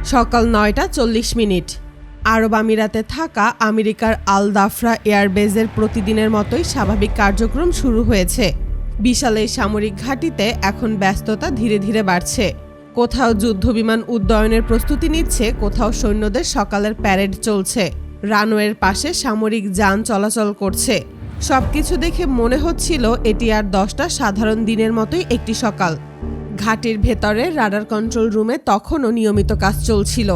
সকাল ৯:৪০। আরব আমিরাতে থাকা আমেরিকার আল দাফরা এয়ারবেজের প্রতিদিনের মতোই স্বাভাবিক কার্যক্রম শুরু হয়েছে। বিশাল এই সামরিক ঘাঁটিতে এখন ব্যস্ততা ধীরে ধীরে বাড়ছে। কোথাও যুদ্ধবিমান উড্ডয়নের প্রস্তুতি নিচ্ছে, কোথাও সৈন্যদের সকালের প্যারেড চলছে, রানওয়ের পাশে সামরিক যান চলাচল করছে। সবকিছু দেখে মনে হচ্ছিল এটি আর 10টা সাধারণ দিনের মতোই একটি সকাল। ঘাঁটির ভেতরে রাডার কন্ট্রোল রুমে তখনও নিয়মিত কাজ চলছিল।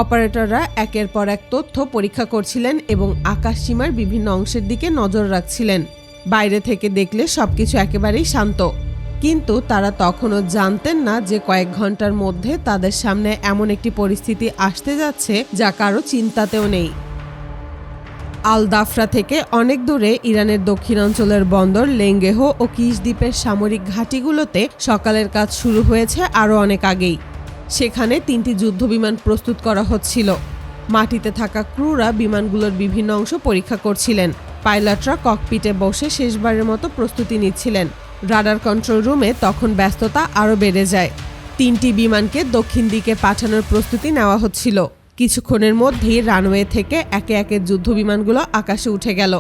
অপারেটররা একের পর এক তথ্য পরীক্ষা করছিলেন এবং আকাশসীমার বিভিন্ন অংশের দিকে নজর রাখছিলেন। বাইরে থেকে দেখলে সবকিছু একেবারেই শান্ত, কিন্তু তারা তখনও জানতেন না যে কয়েক ঘন্টার মধ্যে তাদের সামনে এমন একটি পরিস্থিতি আসতে যাচ্ছে যা কারো চিন্তাতেও নেই। আল দাফরা থেকে অনেক দূরে ইরানের দক্ষিণাঞ্চলের বন্দর লেঙ্গেহ ও কিশ দ্বীপের সামরিক ঘাঁটিগুলোতে সকালের কাজ শুরু হয়েছে আরও অনেক আগেই। সেখানে 3টি যুদ্ধবিমান প্রস্তুত করা হচ্ছিল। মাটিতে থাকা ক্রুরা বিমানগুলোর বিভিন্ন অংশ পরীক্ষা করছিলেন। পাইলটরা ককপিটে বসে শেষবারের মতো প্রস্তুতি নিচ্ছিলেন। রাডার কন্ট্রোল রুমে তখন ব্যস্ততা আরও বেড়ে যায়। 3টি বিমানকে দক্ষিণ দিকে পাঠানোর প্রস্তুতি নেওয়া হচ্ছিল। কিছুক্ষণের মধ্যেই রানওয়ে থেকে একে একে যুদ্ধবিমানগুলো আকাশে উঠে গেল।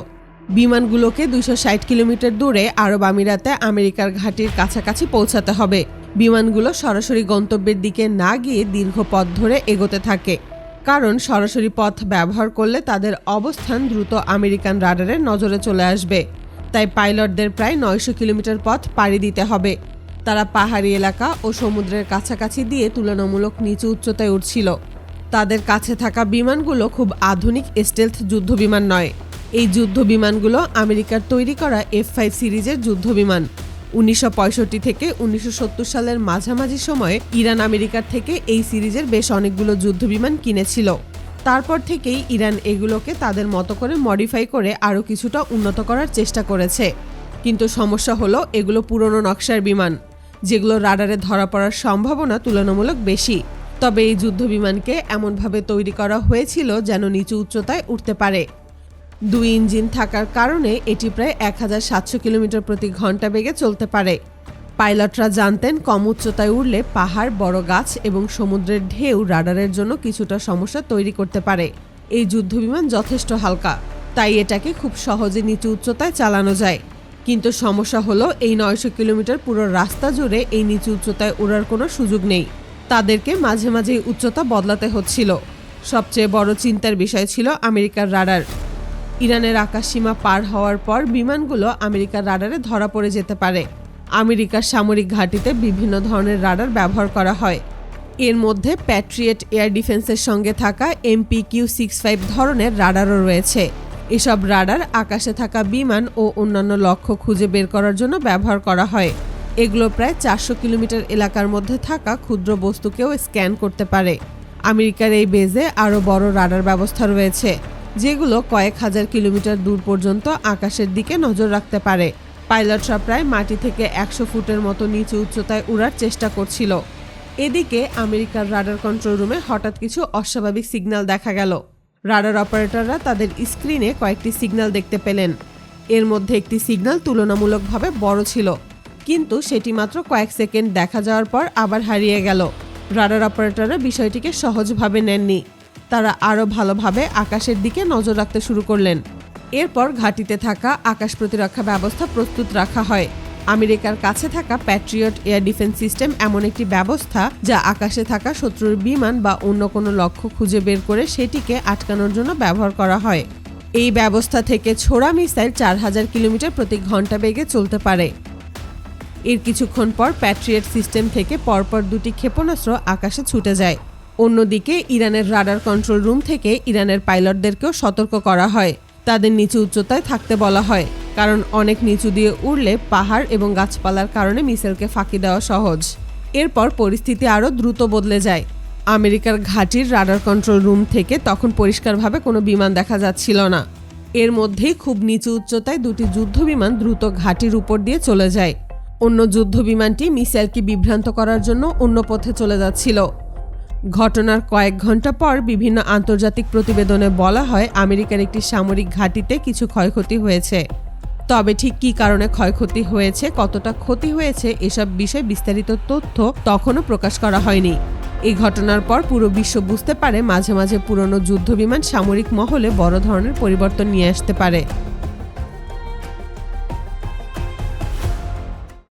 বিমানগুলোকে 260 কিলোমিটার দূরে আরব আমিরাতে আমেরিকার ঘাঁটির কাছাকাছি পৌঁছাতে হবে। বিমানগুলো সরাসরি গন্তব্যের দিকে না গিয়ে দীর্ঘ পথ ধরে এগোতে থাকে, কারণ সরাসরি পথ ব্যবহার করলে তাদের অবস্থান দ্রুত আমেরিকান রাডারের নজরে চলে আসবে। তাই পাইলটদের প্রায় 900 কিলোমিটার পথ পাড়ি দিতে হবে। তারা পাহাড়ি এলাকা ও সমুদ্রের কাছাকাছি দিয়ে তুলনামূলক নিচু উচ্চতায় উঠছিল। তাদের কাছে থাকা বিমানগুলো খুব আধুনিক স্টেলথ যুদ্ধবিমান নয়। এই যুদ্ধবিমানগুলো আমেরিকার তৈরি করা F-5 সিরিজের যুদ্ধবিমান। 1965 থেকে 1970 সালের মাঝামাঝি সময়ে ইরান আমেরিকার থেকে এই সিরিজের বেশ অনেকগুলো যুদ্ধবিমান কিনেছিল। তারপর থেকেই ইরান এগুলোকে তাদের মতো করে মডিফাই করে আরও কিছুটা উন্নত করার চেষ্টা করেছে। কিন্তু সমস্যা হলো এগুলো পুরনো নকশার বিমান, যেগুলো রাডারে ধরা পড়ার সম্ভাবনা তুলনামূলক বেশি। তবে এই যুদ্ধবিমানকে এমনভাবে তৈরি করা হয়েছিল যেন নিচু উচ্চতায় উঠতে পারে। 2 ইঞ্জিন থাকার কারণে এটি প্রায় 1700 কিলোমিটার প্রতি ঘন্টা বেগে চলতে পারে। পাইলটরা জানতেন কম উচ্চতায় উড়লে পাহাড়, বড় গাছ এবং সমুদ্রের ঢেউ রাডারের জন্য কিছুটা সমস্যা তৈরি করতে পারে। এই যুদ্ধবিমান যথেষ্ট হালকা, তাই এটাকে খুব সহজে নিচু উচ্চতায় চালানো যায়। কিন্তু সমস্যা হলো এই 900 কিলোমিটার পুরো রাস্তা জুড়ে এই নিচু উচ্চতায় ওড়ার কোনো সুযোগ নেই। তাদেরকে মাঝে মাঝে উচ্চতা বদলাতে হচ্ছিল। সবচেয়ে বড় চিন্তার বিষয় ছিল আমেরিকার রাডার। ইরানের আকাশসীমা পার হওয়ার পর বিমানগুলো আমেরিকার রাডারে ধরা পড়ে যেতে পারে। আমেরিকার সামরিক ঘাঁটিতে বিভিন্ন ধরনের রাডার ব্যবহার করা হয়। এর মধ্যে প্যাট্রিয়েট এয়ার ডিফেন্সের সঙ্গে থাকা MPQ-65 ধরনের রাডারও রয়েছে। এসব রাডার আকাশে থাকা বিমান ও অন্যান্য লক্ষ্য খুঁজে বের করার জন্য ব্যবহার করা হয়। এগুলো প্রায় 400 কিলোমিটার এলাকার মধ্যে থাকা ক্ষুদ্র বস্তুকেও স্ক্যান করতে পারে। আমেরিকার এই বেজে আরও বড় রাডার ব্যবস্থা রয়েছে, যেগুলো কয়েক হাজার কিলোমিটার দূর পর্যন্ত আকাশের দিকে নজর রাখতে পারে। পাইলটরা প্রায় মাটি থেকে 100 ফুটের মতো নিচু উচ্চতায় উড়ার চেষ্টা করছিল। এদিকে আমেরিকার রাডার কন্ট্রোল রুমে হঠাৎ কিছু অস্বাভাবিক সিগন্যাল দেখা গেল। রাডার অপারেটররা তাদের স্ক্রিনে কয়েকটি সিগন্যাল দেখতে পেলেন। এর মধ্যে একটি সিগন্যাল তুলনামূলকভাবে বড় ছিল, কিন্তু সেটি মাত্র কয়েক সেকেন্ড দেখা যাওয়ার পর আবার হারিয়ে গেল। রাডার অপারেটররা বিষয়টিকে সহজভাবে নেননি। তারা আরও ভালোভাবে আকাশের দিকে নজর রাখতে শুরু করলেন। এরপর ঘাঁটিতে থাকা আকাশ প্রতিরক্ষা ব্যবস্থা প্রস্তুত রাখা হয়। আমেরিকার কাছে থাকা প্যাট্রিয়ট এয়ার ডিফেন্স সিস্টেম এমন একটি ব্যবস্থা যা আকাশে থাকা শত্রুর বিমান বা অন্য কোনো লক্ষ্য খুঁজে বের করে সেটিকে আটকানোর জন্য ব্যবহার করা হয়। এই ব্যবস্থা থেকে ছোড়া মিসাইল 4000 কিলোমিটার প্রতি ঘন্টা বেগে চলতে পারে। এর কিছুক্ষণ পর প্যাট্রিয়েট সিস্টেম থেকে পরপর 2টি ক্ষেপণাস্ত্র আকাশে ছুটে যায়। অন্যদিকে ইরানের রাডার কন্ট্রোল রুম থেকে ইরানের পাইলটদেরকেও সতর্ক করা হয়। তাদের নিচু উচ্চতায় থাকতে বলা হয়, কারণ অনেক নিচু দিয়ে উড়লে পাহাড় এবং গাছপালার কারণে মিসাইলকে ফাঁকি দেওয়া সহজ। এরপর পরিস্থিতি আরও দ্রুত বদলে যায়। আমেরিকার ঘাঁটির রাডার কন্ট্রোল রুম থেকে তখন পরিষ্কারভাবে কোনো বিমান দেখা যাচ্ছিল না। এর মধ্যেই খুব নিচু উচ্চতায় 2টি যুদ্ধবিমান দ্রুত ঘাঁটির উপর দিয়ে চলে যায়। অন্য যুদ্ধবিমানটি মিসাইলকে বিভ্রান্ত করার জন্য অন্য পথে চলে যাচ্ছিল। ঘটনার কয়েক ঘন্টা পর বিভিন্ন আন্তর্জাতিক প্রতিবেদনে বলা হয় আমেরিকার একটি সামরিক ঘাঁটিতে কিছু ক্ষয়ক্ষতি হয়েছে। তবে ঠিক কী কারণে ক্ষয়ক্ষতি হয়েছে, কতটা ক্ষতি হয়েছে এসব বিষয়ে বিস্তারিত তথ্য তখনও প্রকাশ করা হয়নি। এই ঘটনার পর পুরো বিশ্ব বুঝতে পারে মাঝে মাঝে পুরনো যুদ্ধবিমান সামরিক মহলে বড় ধরনের পরিবর্তন নিয়ে আসতে পারে।